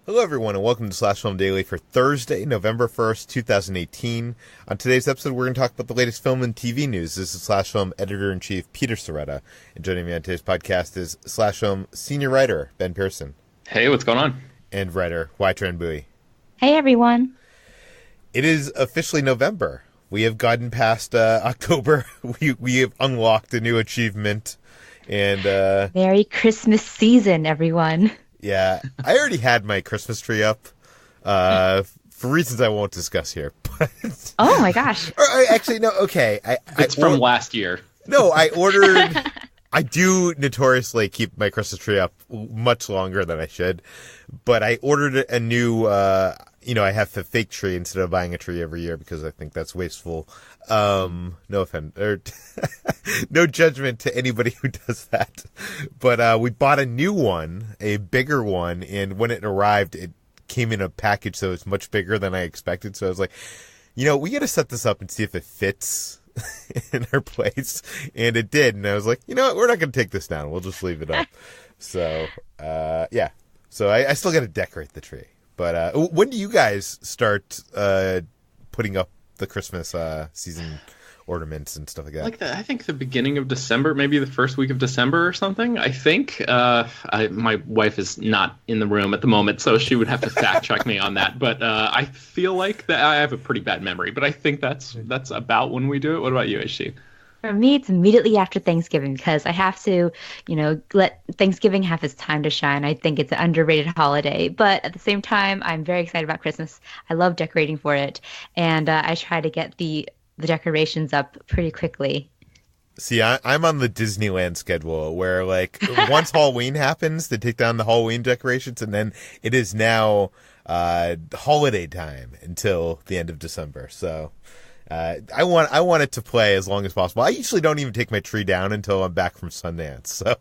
Hello, everyone, and welcome to Slash Film Daily for Thursday, November 1st, 2018. On today's episode, we're going to talk about the latest film and TV news. This is Slash Film Editor-in-Chief Peter Sciretta, and joining me on today's podcast is Slash Film Senior Writer Ben Pearson. Hey, what's going on? And writer Hoai-Tran Bui. Hey, everyone. It is officially November. We have gotten past October. We have unlocked a new achievement. And Merry Christmas season, everyone. Yeah, I already had my Christmas tree up for reasons I won't discuss here. But oh my gosh! Actually, no. Okay, it's from last year. No, I ordered. I do notoriously keep my Christmas tree up much longer than I should, but I ordered a new. I have a fake tree instead of buying a tree every year because I think that's wasteful. No offense, or no judgment to anybody who does that. But we bought a new one, a bigger one, and when it arrived, it came in a package that was much bigger than I expected. So I was like, we got to set this up and see if it fits in our place. And it did. And I was like, we're not going to take this down. We'll just leave it up. So, yeah. So I still got to decorate the tree. But when do you guys start putting up the Christmas season ornaments and stuff like that? I think the beginning of December, maybe the first week of December or something. I think my wife is not in the room at the moment, so she would have to fact check me on that. But I feel like that I have a pretty bad memory, but I think that's about when we do it. What about you, Aishi? For me, it's immediately after Thanksgiving because I have to, let Thanksgiving have its time to shine. I think it's an underrated holiday, but at the same time, I'm very excited about Christmas. I love decorating for it, and I try to get the decorations up pretty quickly. See, I'm on the Disneyland schedule where, once Halloween happens, they take down the Halloween decorations, and then it is now holiday time until the end of December. So I want it to play as long as possible. I usually don't even take my tree down until I'm back from Sundance. So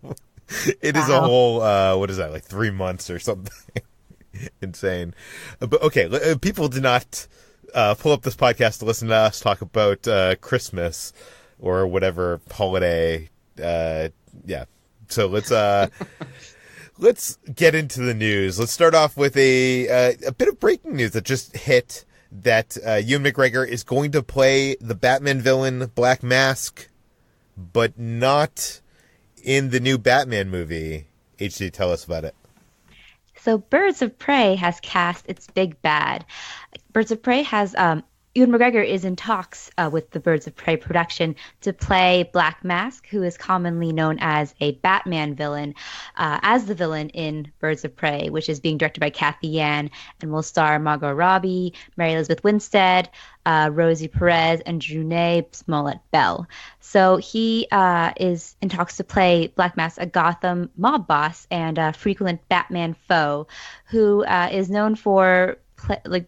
it is a whole, 3 months or something. Insane. But okay, people do not pull up this podcast to listen to us talk about Christmas or whatever holiday. Yeah. So let's get into the news. Let's start off with a bit of breaking news that just hit. That Ewan Mcgregor is going to play the Batman villain Black Mask, but not in the new Batman movie. HD, tell us about it. So Birds of Prey has cast its big bad. Birds of Prey has Ewan McGregor is in talks with the Birds of Prey production to play Black Mask, who is commonly known as a Batman villain, as the villain in Birds of Prey, which is being directed by Kathy Yan and will star Margot Robbie, Mary Elizabeth Winstead, Rosie Perez, and Janae Smollett-Bell. So he is in talks to play Black Mask, a Gotham mob boss and a frequent Batman foe, who is known for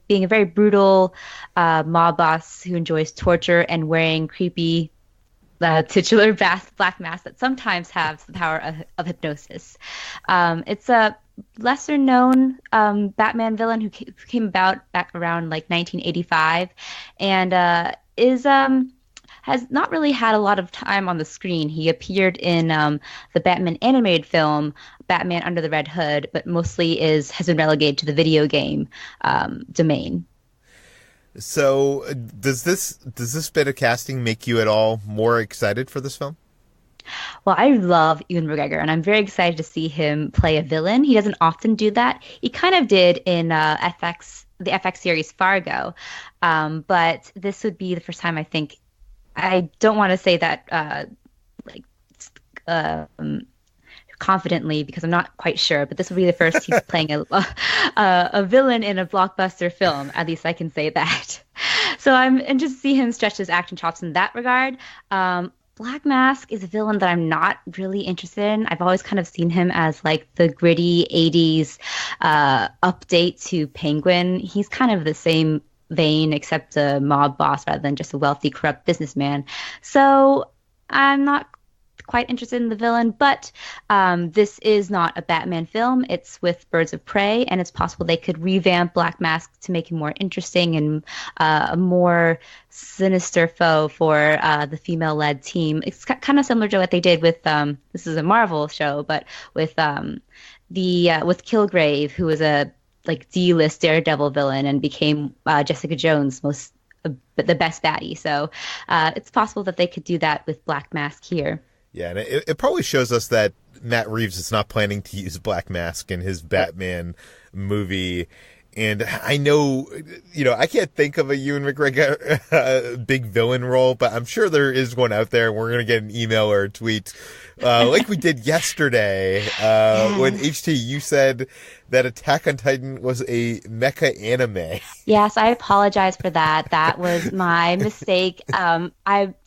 being a very brutal mob boss who enjoys torture and wearing creepy titular black masks that sometimes have the power of hypnosis. It's a lesser-known Batman villain who came about back around 1985 and has not really had a lot of time on the screen. He appeared in the Batman animated film Batman Under the Red Hood, but mostly has been relegated to the video game domain. So does this bit of casting make you at all more excited for this film? Well, I love Ewan McGregor, and I'm very excited to see him play a villain. He doesn't often do that. He kind of did in the FX series Fargo, but this would be the first time I think. I don't want to say that confidently because I'm not quite sure, but this will be the first he's playing a villain in a blockbuster film. At least I can say that. So I'm interested to see him stretch his acting chops in that regard. Black Mask is a villain that I'm not really interested in. I've always kind of seen him as the gritty 80s update to Penguin. He's kind of the same vein except a mob boss rather than just a wealthy, corrupt businessman. So I'm not quite interested in the villain, but this is not a Batman film. It's with Birds of Prey, and it's possible they could revamp Black Mask to make him more interesting and a more sinister foe for the female-led team. It's kind of similar to what they did with this is a Marvel show, but with Kilgrave, who was a like D-list Daredevil villain and became Jessica Jones' the best baddie. So it's possible that they could do that with Black Mask here. Yeah, and it probably shows us that Matt Reeves is not planning to use Black Mask in his Batman movie. And I know, I can't think of a Ewan McGregor big villain role, but I'm sure there is one out there. We're going to get an email or a tweet like we did yesterday when HT, you said that Attack on Titan was a mecha anime. Yes, I apologize for that. That was my mistake.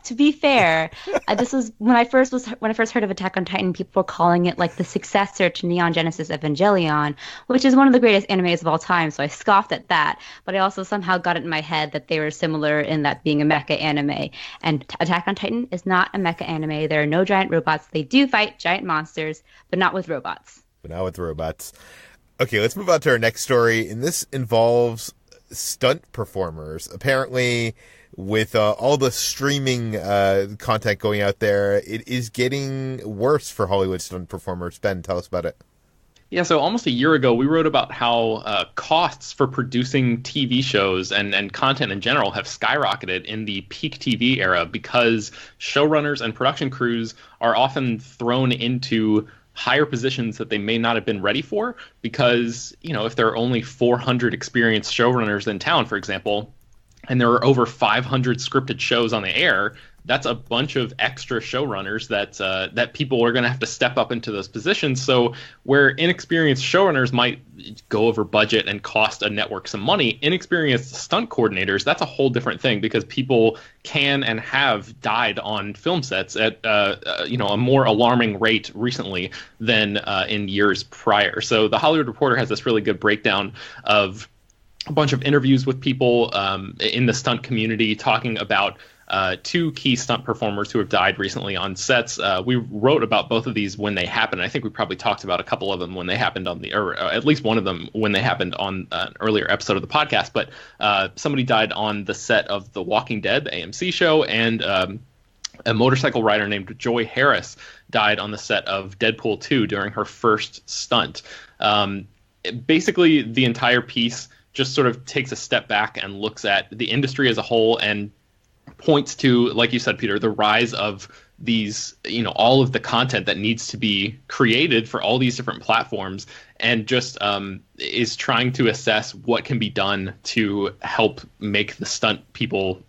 To be fair, this was when I first heard of Attack on Titan, people were calling it like the successor to Neon Genesis Evangelion, which is one of the greatest animes of all time. So I scoffed at that, but I also somehow got it in my head that they were similar in that being a mecha anime. And Attack on Titan is not a mecha anime. There are no giant robots. They do fight giant monsters, but not with robots. Okay, let's move on to our next story, and this involves stunt performers. Apparently, with all the streaming content going out there, it is getting worse for Hollywood stunt performers. Ben, tell us about it. Yeah, so almost a year ago, we wrote about how costs for producing TV shows and content in general have skyrocketed in the peak TV era because showrunners and production crews are often thrown into higher positions that they may not have been ready for because, if there are only 400 experienced showrunners in town, for example, and there are over 500 scripted shows on the air, that's a bunch of extra showrunners that people are going to have to step up into those positions. So where inexperienced showrunners might go over budget and cost a network some money, inexperienced stunt coordinators, that's a whole different thing because people can and have died on film sets at a more alarming rate recently than in years prior. So the Hollywood Reporter has this really good breakdown of a bunch of interviews with people in the stunt community talking about two key stunt performers who have died recently on sets. We wrote about both of these when they happened. I think we probably talked about a couple of them when they happened or at least one of them when they happened on an earlier episode of the podcast. But somebody died on the set of The Walking Dead, the AMC show, and a motorcycle rider named Joy Harris died on the set of Deadpool 2 during her first stunt. Basically, the entire piece just sort of takes a step back and looks at the industry as a whole and points to, like you said, Peter, the rise of these, all of the content that needs to be created for all these different platforms, and just is trying to assess what can be done to help make the stunt people,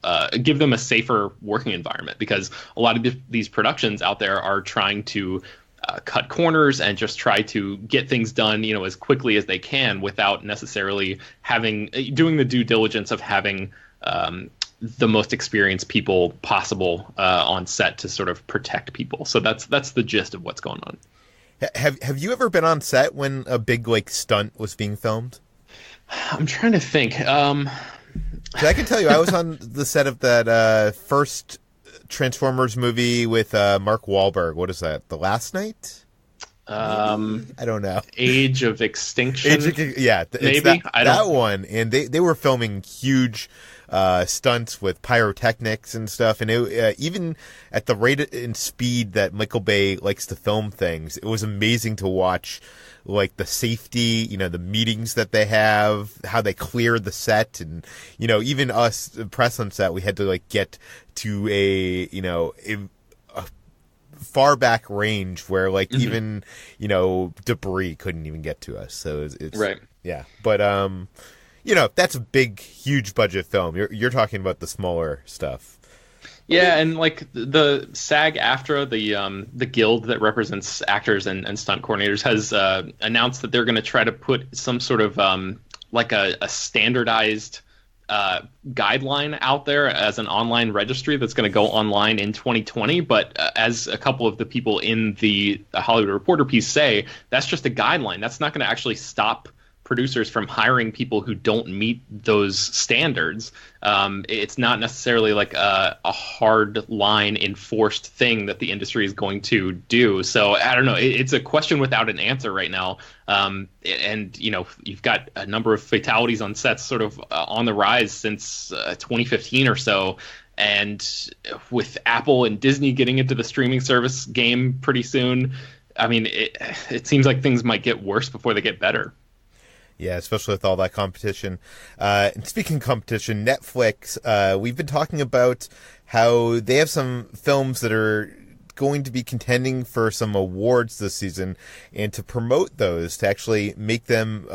give them a safer working environment, because a lot of these productions out there are trying to cut corners and just try to get things done, as quickly as they can without necessarily doing the due diligence of having the most experienced people possible on set to sort of protect people. So that's the gist of what's going on. Have you ever been on set when a big stunt was being filmed? I'm trying to think. So I can tell you, I was on the set of that first Transformers movie with Mark Wahlberg. What is that? The Last Night? I don't know. Age of Extinction. Maybe that one. And they were filming huge stunts with pyrotechnics and stuff, and even at the rate and speed that Michael Bay likes to film things, it was amazing to watch. Like the safety, the meetings that they have, how they clear the set, and even us press on set, we had to get to a far back range where even debris couldn't even get to us. So it's right. Yeah, but that's a big, huge budget film. You're talking about the smaller stuff. Yeah, and the SAG-AFTRA, the guild that represents actors and stunt coordinators, has announced that they're going to try to put some sort of a standardized guideline out there as an online registry that's going to go online in 2020. But as a couple of the people in the Hollywood Reporter piece say, that's just a guideline. That's not going to actually stop producers from hiring people who don't meet those standards. It's not necessarily a hard line enforced thing that the industry is going to do. So I don't know. It's a question without an answer right now. And you've got a number of fatalities on sets sort of on the rise since 2015 or so. And with Apple and Disney getting into the streaming service game pretty soon, I mean, it seems like things might get worse before they get better. Yeah, especially with all that competition. And speaking of competition, Netflix, we've been talking about how they have some films that are going to be contending for some awards this season, and to promote those, to actually make them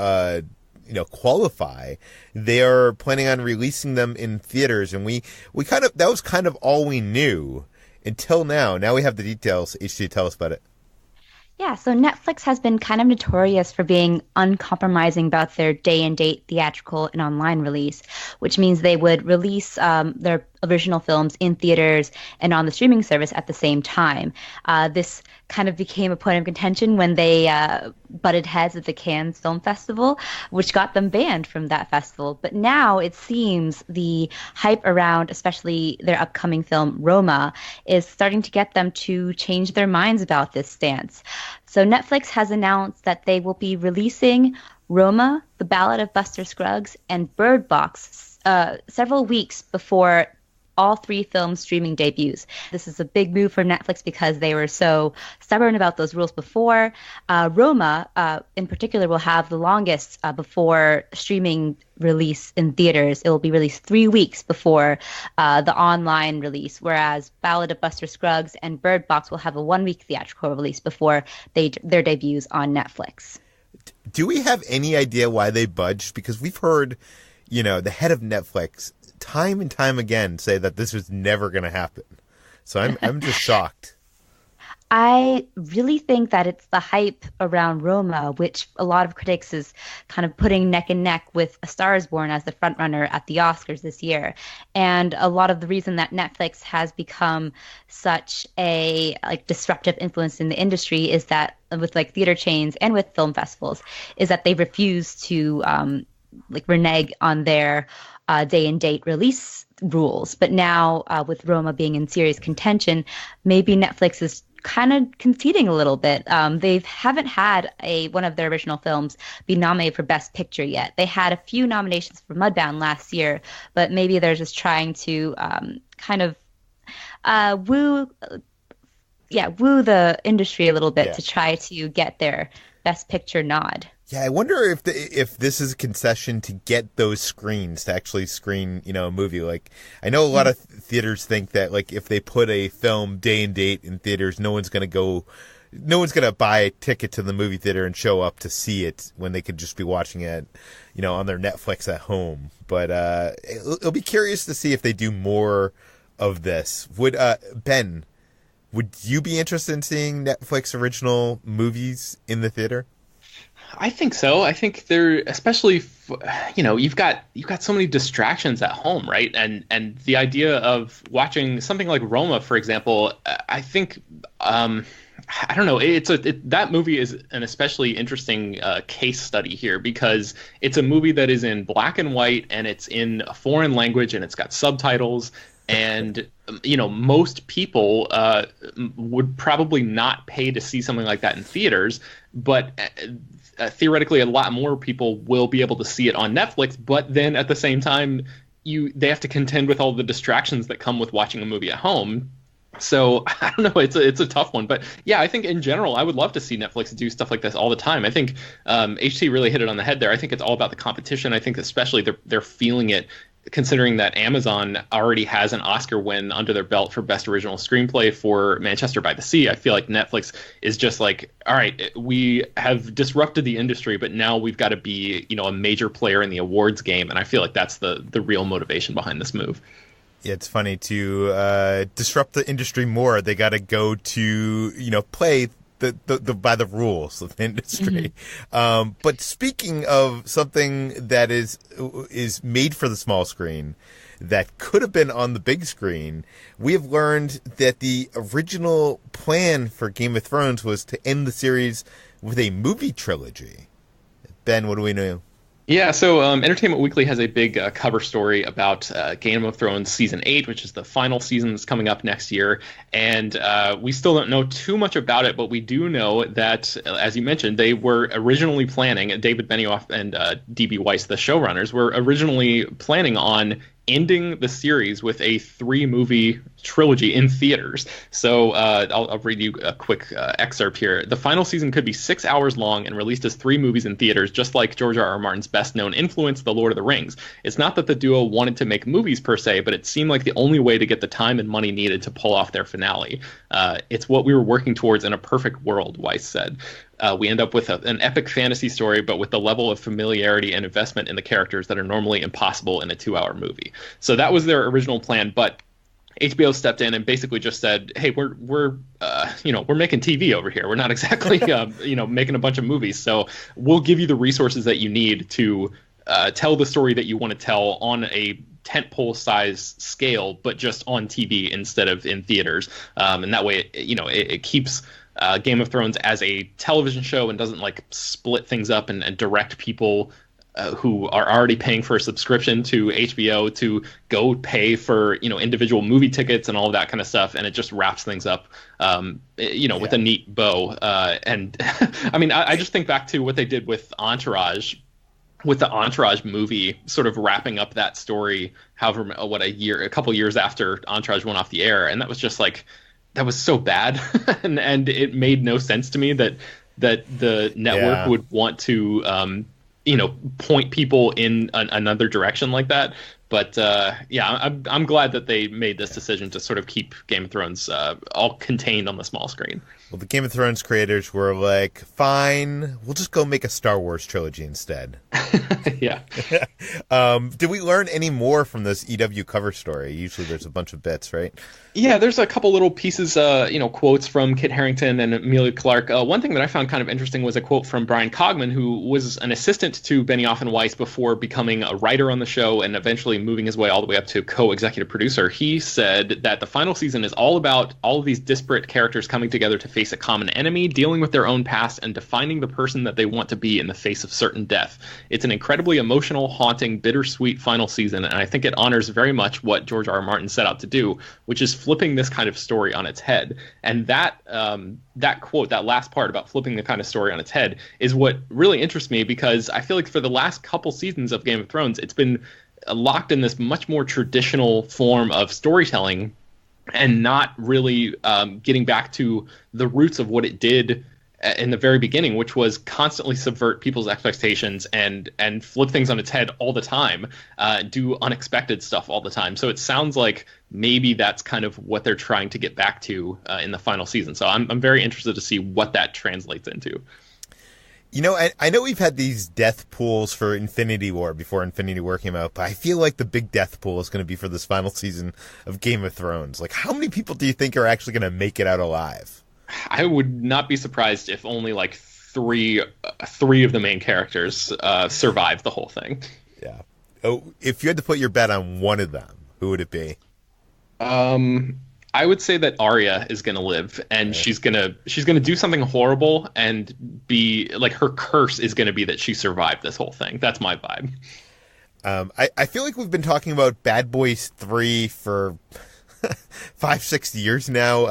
qualify, they are planning on releasing them in theaters. And we that was kind of all we knew until now. Now we have the details. HT, tell us about it. Yeah, so Netflix has been kind of notorious for being uncompromising about their day and date theatrical and online release, which means they would release their original films in theaters and on the streaming service at the same time. This kind of became a point of contention when they butted heads at the Cannes Film Festival, which got them banned from that festival. But now it seems the hype around, especially their upcoming film Roma, is starting to get them to change their minds about this stance. So Netflix has announced that they will be releasing Roma, The Ballad of Buster Scruggs, and Bird Box several weeks before all three films' streaming debuts. This is a big move for Netflix because they were so stubborn about those rules before. Roma, in particular, will have the longest before streaming release in theaters. It will be released 3 weeks before the online release, whereas Ballad of Buster Scruggs and Bird Box will have a 1 week theatrical release before their debuts on Netflix. Do we have any idea why they budged? Because we've heard, the head of Netflix time and time again say that this was never going to happen. So I'm just shocked. I really think that it's the hype around Roma, which a lot of critics is kind of putting neck and neck with A Star is Born as the frontrunner at the Oscars this year. And a lot of the reason that Netflix has become such a disruptive influence in the industry is that with theater chains and with film festivals is that they refuse to renege on their day and date release rules. But now with Roma being in serious contention, maybe Netflix is kind of conceding a little bit. They haven't had one of their original films be nominated for Best Picture yet. They had a few nominations for Mudbound last year, but maybe they're just trying to woo the industry a little bit to try to get their Best Picture nod. Yeah, I wonder if this is a concession to get those screens to actually screen, a movie. I know a lot of theaters think that if they put a film day and date in theaters, no one's going to buy a ticket to the movie theater and show up to see it when they could just be watching it, on their Netflix at home. But it'll be curious to see if they do more of this. Ben, would you be interested in seeing Netflix original movies in the theater? I think so. I think they're especially, you've got so many distractions at home, right? And the idea of watching something like Roma, for example, I think, I don't know, that movie is an especially interesting case study here because it's a movie that is in black and white and it's in a foreign language and it's got subtitles. And, most people would probably not pay to see something like that in theaters, but theoretically a lot more people will be able to see it on Netflix. But then at the same time, they have to contend with all the distractions that come with watching a movie at home. So I don't know, it's a tough one. But yeah, I think in general, I would love to see Netflix do stuff like this all the time. I think HT really hit it on the head there. I think it's all about the competition. I think especially they're feeling it, considering that Amazon already has an Oscar win under their belt for Best Original Screenplay for Manchester by the Sea. I feel like Netflix is just all right, we have disrupted the industry, but now we've got to be, a major player in the awards game. And I feel like that's the real motivation behind this move. Yeah, it's funny to disrupt the industry more. They got to go to, play the by the rules of the industry. Mm-hmm. But speaking of something that is made for the small screen that could have been on the big screen, we have learned that the original plan for Game of Thrones was to end the series with a movie trilogy. Ben, what do we know? Yeah, so Entertainment Weekly has a big cover story about Game of Thrones Season 8, which is the final season that's coming up next year. And we still don't know too much about it, but we do know that, as you mentioned, they were originally planning, David Benioff and D.B. Weiss, the showrunners, were originally planning on ending the series with a 3-movie trilogy in theaters. So I'll read you a quick excerpt here. The final season could be 6 hours long and released as 3 movies in theaters, just like George R.R. Martin's best-known influence, The Lord of the Rings. It's not that the duo wanted to make movies per se, but it seemed like the only way to get the time and money needed to pull off their finale. It's what we were working towards in a perfect world, Weiss said. We end up with an epic fantasy story, but with the level of familiarity and investment in the characters that are normally impossible in a 2-hour movie. So that was their original plan, but HBO stepped in and basically just said, "Hey, we're making TV over here. We're not exactly making a bunch of movies. So we'll give you the resources that you need to tell the story that you want to tell on a tentpole size scale, but just on TV instead of in theaters. And that way, it keeps Game of Thrones as a television show and doesn't like split things up and direct people who are already paying for a subscription to HBO to go pay for individual movie tickets and all of that kind of stuff, and it just wraps things up with a neat bow. And I mean, I just think back to what they did with Entourage, with the Entourage movie, sort of wrapping up that story, a couple years after Entourage went off the air, and that was just like, that was so bad, and it made no sense to me that the network would want to point people in another direction like that. But I'm glad that they made this decision to sort of keep Game of Thrones all contained on the small screen. Well, the Game of Thrones creators were like, fine, we'll just go make a Star Wars trilogy instead. Yeah. Did we learn any more from this EW cover story? Usually there's a bunch of bits, right? Yeah, there's a couple little pieces, quotes from Kit Harington and Amelia Clark. One thing that I found kind of interesting was a quote from Brian Cogman, who was an assistant to Benioff and Weiss before becoming a writer on the show and eventually moving his way all the way up to co-executive producer. He said that the final season is all about all of these disparate characters coming together to face a common enemy, dealing with their own past, and defining the person that they want to be in the face of certain death. It's an incredibly emotional, haunting, bittersweet final season, and I think it honors very much what George R.R. Martin set out to do, which is flipping this kind of story on its head. And that quote, that last part about flipping the kind of story on its head, is what really interests me, because I feel like for the last couple seasons of Game of Thrones, it's been locked in this much more traditional form of storytelling and not really getting back to the roots of what it did in the very beginning, which was constantly subvert people's expectations and flip things on its head all the time, do unexpected stuff all the time. So it sounds like maybe that's kind of what they're trying to get back to in the final season. So I'm very interested to see what that translates into. I know we've had these death pools for Infinity War before Infinity War came out, but I feel like the big death pool is going to be for this final season of Game of Thrones. Like, how many people do you think are actually going to make it out alive? I would not be surprised if only like three of the main characters survive the whole thing. Yeah. Oh, if you had to put your bet on one of them, who would it be? I would say that Arya is going to live, and she's going to do something horrible, and be like, her curse is going to be that she survived this whole thing. That's my vibe. I feel like we've been talking about Bad Boys 3 for 5-6 years now.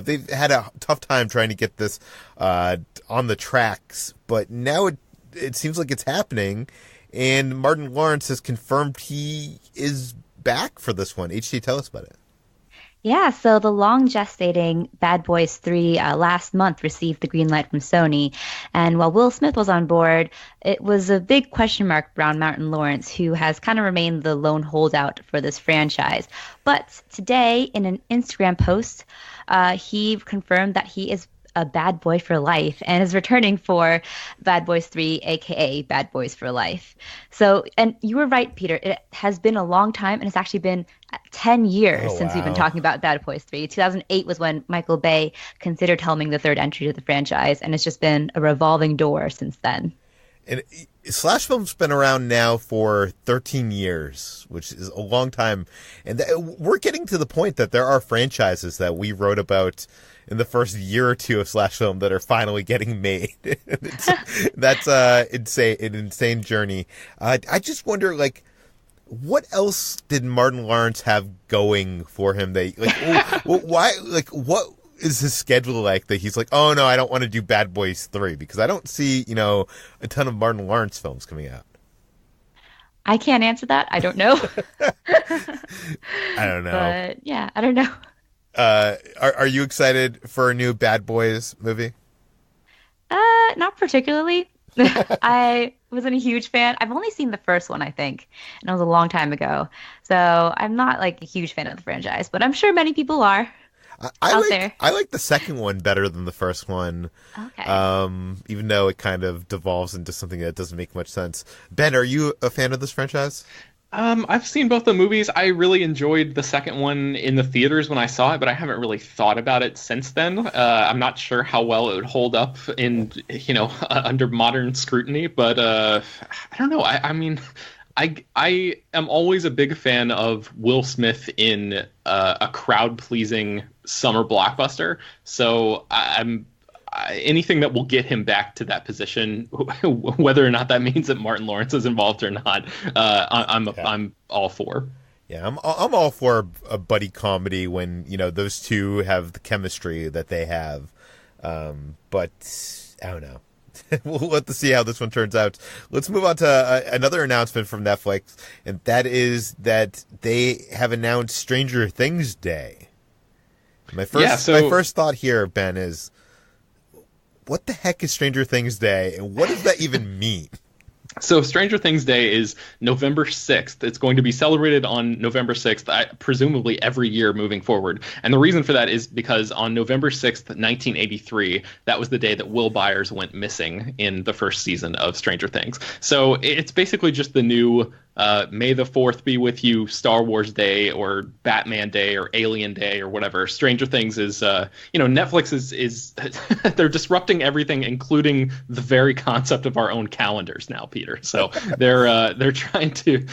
They've had a tough time trying to get this on the tracks, but now it seems like it's happening, and Martin Lawrence has confirmed he is back for this one. HT, tell us about it. Yeah, so the long gestating Bad Boys 3 last month received the green light from Sony. And while Will Smith was on board, it was a big question mark around Martin Lawrence, who has kind of remained the lone holdout for this franchise. But today, in an Instagram post, he confirmed that he is a bad boy for life and is returning for Bad Boys 3, aka Bad Boys for Life. So, and you were right, Peter, it has been a long time, and it's actually been 10 years since we've been talking about Bad Boys 3. 2008 was when Michael Bay considered helming the third entry to the franchise, and it's just been a revolving door since then. And Slash Film's been around now for 13 years, which is a long time. And we're getting to the point that there are franchises that we wrote about in the first year or two of Slash Film that are finally getting made. That's an insane journey. I just wonder, like, what else did Martin Lawrence have going for him? Why? Like, what is his schedule like that he's like, oh no, I don't want to do Bad Boys 3, because I don't see, a ton of Martin Lawrence films coming out. I can't answer that. I don't know. I don't know. But yeah, I don't know. Are you excited for a new Bad Boys movie? Not particularly. I wasn't a huge fan. I've only seen the first one, I think, and it was a long time ago. So I'm not like a huge fan of the franchise, but I'm sure many people are out there. I like the second one better than the first one. Okay. Even though it kind of devolves into something that doesn't make much sense. Ben, are you a fan of this franchise? I've seen both the movies. I really enjoyed the second one in the theaters when I saw it, but I haven't really thought about it since then. I'm not sure how well it would hold up in, under modern scrutiny, but I don't know. I mean, I am always a big fan of Will Smith in a crowd-pleasing summer blockbuster. So anything that will get him back to that position, whether or not that means that Martin Lawrence is involved or not, I'm all for. Yeah, I'm all for a buddy comedy when those two have the chemistry that they have. But I don't know. We'll have to see how this one turns out. Let's move on to another announcement from Netflix, and that is that they have announced Stranger Things Day. My first thought here, Ben, is what the heck is Stranger Things Day, and what does that even mean? So Stranger Things Day is November 6th. It's going to be celebrated on November 6th, presumably every year moving forward. And the reason for that is because on November 6th, 1983, that was the day that Will Byers went missing in the first season of Stranger Things. So it's basically just the new May the 4th be with you, Star Wars Day or Batman Day or Alien Day or whatever. Stranger Things is, Netflix is they're disrupting everything, including the very concept of our own calendars now, Peter. So they're trying to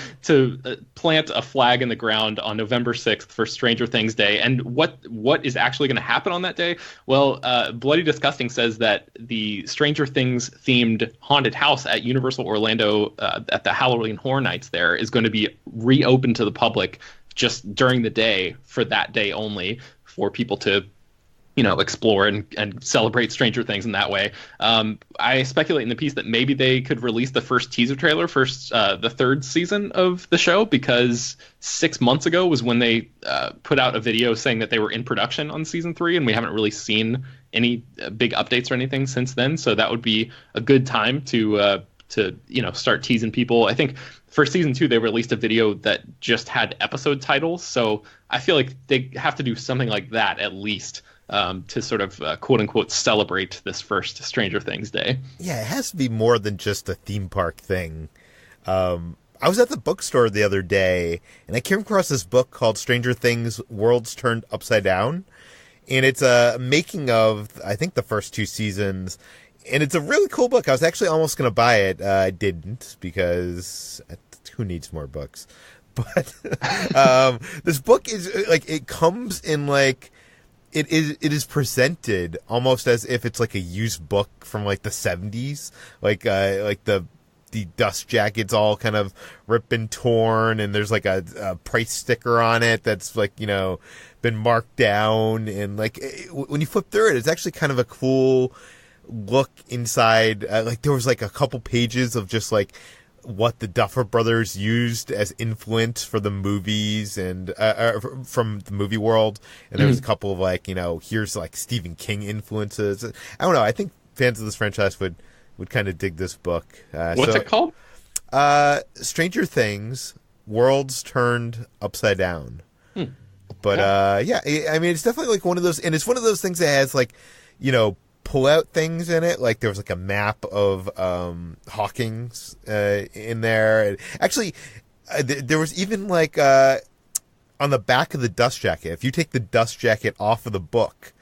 plant a flag in the ground on November 6th for Stranger Things Day. And what is actually going to happen on that day? Well, Bloody Disgusting says that the Stranger Things themed haunted house at Universal Orlando at the Halloween Horror Nights there is going to be reopened to the public just during the day for that day only for people to explore and celebrate Stranger Things in that way. I speculate in the piece that maybe they could release the first teaser trailer for the third season of the show, because 6 months ago was when they put out a video saying that they were in production on season 3, and we haven't really seen any big updates or anything since then. So that would be a good time to start teasing people. I think for season 2, they released a video that just had episode titles. So I feel like they have to do something like that at least to sort of quote unquote celebrate this first Stranger Things Day. Yeah, it has to be more than just a theme park thing. I was at the bookstore the other day and I came across this book called Stranger Things Worlds Turned Upside Down. And it's a making of, I think, the first 2 seasons. And it's a really cool book. I was actually almost going to buy it. I didn't, because who needs more books? But this book is like, it comes in like, it is presented almost as if it's like a used book from like the 70s, like the dust jacket's all kind of ripped and torn, and there's like a price sticker on it that's like been marked down, and like when you flip through it, it's actually kind of a cool look inside. Like there was like a couple pages of just like what the Duffer Brothers used as influence for the movies and from the movie world. And there was a couple of like, here's like Stephen King influences. I don't know. I think fans of this franchise would kind of dig this book. What's it called? Stranger Things, Worlds Turned Upside Down. But yeah, I mean, it's definitely like one of those, and it's one of those things that has like, pull out things in it. Like there was like a map of Hawkins in there. And actually, there was even like on the back of the dust jacket, if you take the dust jacket off of the book,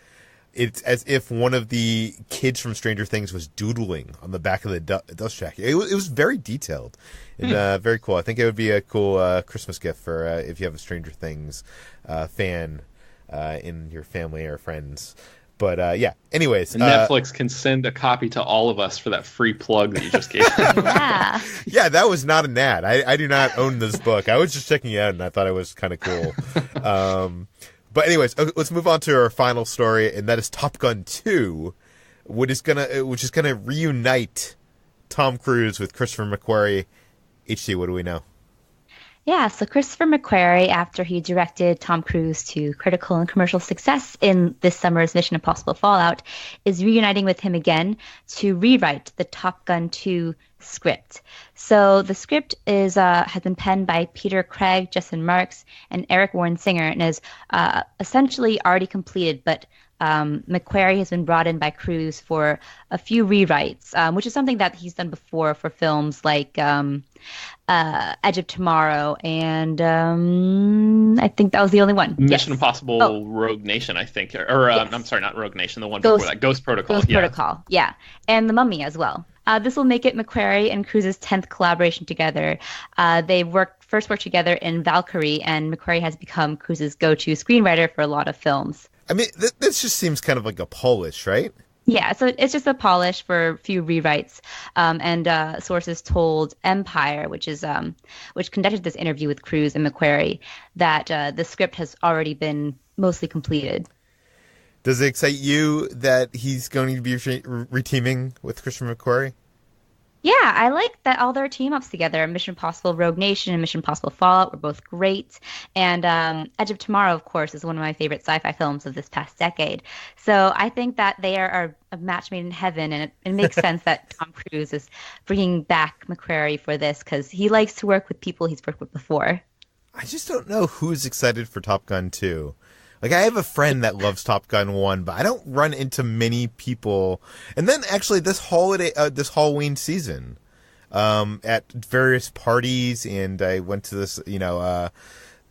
it's as if one of the kids from Stranger Things was doodling on the back of the dust jacket. It was very detailed and very cool. I think it would be a cool Christmas gift for if you have a Stranger Things fan in your family or friends. But yeah, anyways. Netflix can send a copy to all of us for that free plug that you just gave. Yeah. Yeah, that was not an ad. I do not own this book. I was just checking it out, and I thought it was kind of cool. But anyways, let's move on to our final story, and that is Top Gun 2, which is gonna reunite Tom Cruise with Christopher McQuarrie. HC, what do we know? Yeah, so Christopher McQuarrie, after he directed Tom Cruise to critical and commercial success in this summer's Mission Impossible Fallout, is reuniting with him again to rewrite the Top Gun 2 script. So the script is has been penned by Peter Craig, Justin Marks, and Eric Warren Singer, and is essentially already completed, but McQuarrie has been brought in by Cruise for a few rewrites, which is something that he's done before for films like Edge of Tomorrow, and I think that was the only one. Mission Yes. Impossible Oh, Rogue Nation, I think. Or yes. I'm sorry, not Rogue Nation, the one Ghost, before that. Ghost Protocol. Ghost Yeah. Protocol, yeah, and The Mummy as well. This will make it McQuarrie and Cruise's 10th collaboration together. They first worked together in Valkyrie, and McQuarrie has become Cruise's go-to screenwriter for a lot of films. I mean, this just seems kind of like a polish, right? Yeah, so it's just a polish for a few rewrites, and sources told Empire, which conducted this interview with Cruise and McQuarrie, that the script has already been mostly completed. Does it excite you that he's going to be reteaming with Christian McQuarrie? Yeah, I like that all their team ups together. Mission Impossible Rogue Nation and Mission Impossible Fallout were both great. And Edge of Tomorrow, of course, is one of my favorite sci-fi films of this past decade. So I think that they are a match made in heaven, and it makes sense that Tom Cruise is bringing back McQuarrie for this because he likes to work with people he's worked with before. I just don't know who's excited for Top Gun 2. Like, I have a friend that loves Top Gun 1, but I don't run into many people. And then, actually, this Halloween season, at various parties, and I went to this, the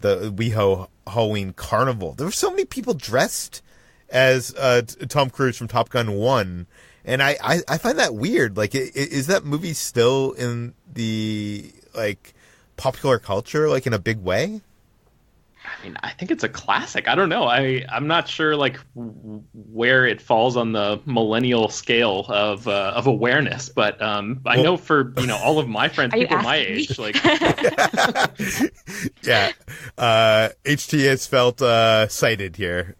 WeHo Halloween Carnival. There were so many people dressed as Tom Cruise from Top Gun 1, and I find that weird. Like, is that movie still in the, like, popular culture, like, in a big way? I mean, I think it's a classic. I don't know. I'm not sure like where it falls on the millennial scale of awareness, but I know for all of my friends, Are you people my asking me? age, like Yeah. HT has felt cited here.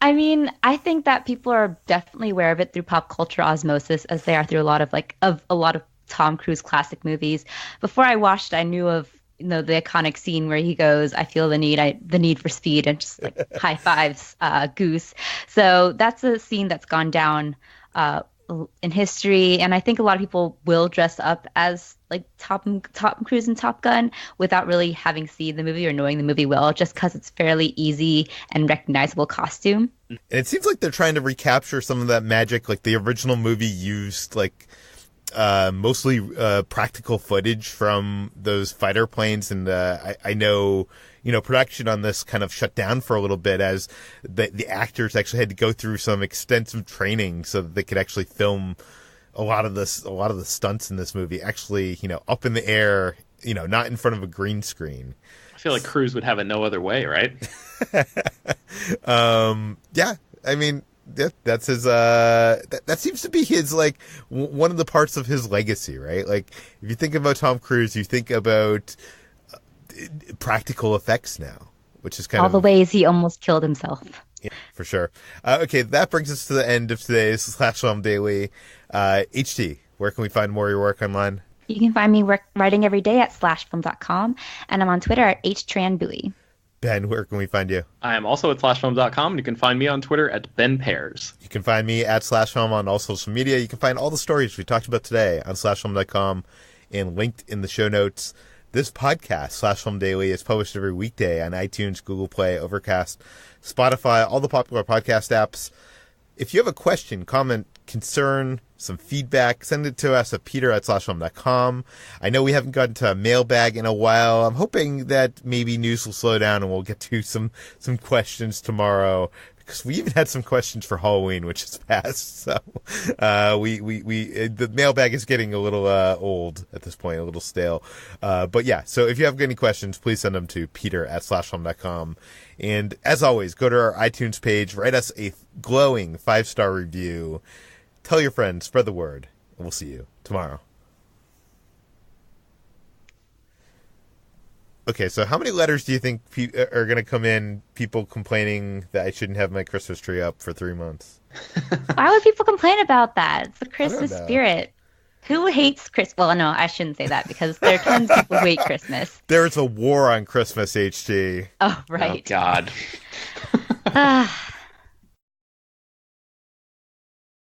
I mean, I think that people are definitely aware of it through pop culture osmosis, as they are through a lot of Tom Cruise classic movies. Before I watched, I knew of the iconic scene where he goes, "I feel the need for speed," and just like high fives Goose. So that's a scene that's gone down in history, and I think a lot of people will dress up as like Tom Cruise in Top Gun without really having seen the movie or knowing the movie well, just because it's fairly easy and recognizable costume. And it seems like they're trying to recapture some of that magic. Like, the original movie used like mostly practical footage from those fighter planes, and I know production on this kind of shut down for a little bit as the actors actually had to go through some extensive training so that they could actually film a lot of the stunts in this movie actually up in the air, not in front of a green screen. I feel like Cruise would have it no other way, right? Yeah, I mean, that's his that seems to be his, like, one of the parts of his legacy, right? Like, if you think about Tom Cruise, you think about practical effects now, which is kind All of the ways he almost killed himself. Yeah, for sure. Okay, that brings us to the end of today's Slash Film Daily. HT, where can we find more of your work online? You can find me writing every day at slashfilm.com, and I'm on Twitter at Hoai-Tran Bui. Ben, where can we find you? I am also at slashfilm.com, and you can find me on Twitter at Ben Pearson. You can find me at SlashFilm on all social media. You can find all the stories we talked about today on slashfilm.com and linked in the show notes. This podcast, Slash Film Daily, is published every weekday on iTunes, Google Play, Overcast, Spotify, all the popular podcast apps. If you have a question, comment, concern, some feedback, send it to us at peter@slashfilm.com. I know we haven't gotten to a mailbag in a while. I'm hoping that maybe news will slow down and we'll get to some questions tomorrow, because we even had some questions for Halloween, which is passed. So the mailbag is getting a little old at this point, a little stale. But yeah, so if you have any questions, please send them to peter@slashfilm.com. And as always, go to our iTunes page, write us a glowing 5-star review. Tell your friends, spread the word, and we'll see you tomorrow. Okay, so how many letters do you think are going to come in, people complaining that I shouldn't have my Christmas tree up for 3 months? Why would people complain about that? It's the Christmas know. spirit. Who hates Christmas? Well, no, I shouldn't say that because there are tons of people who hate Christmas. There's a war on Christmas, HT. Oh, right. Oh, God.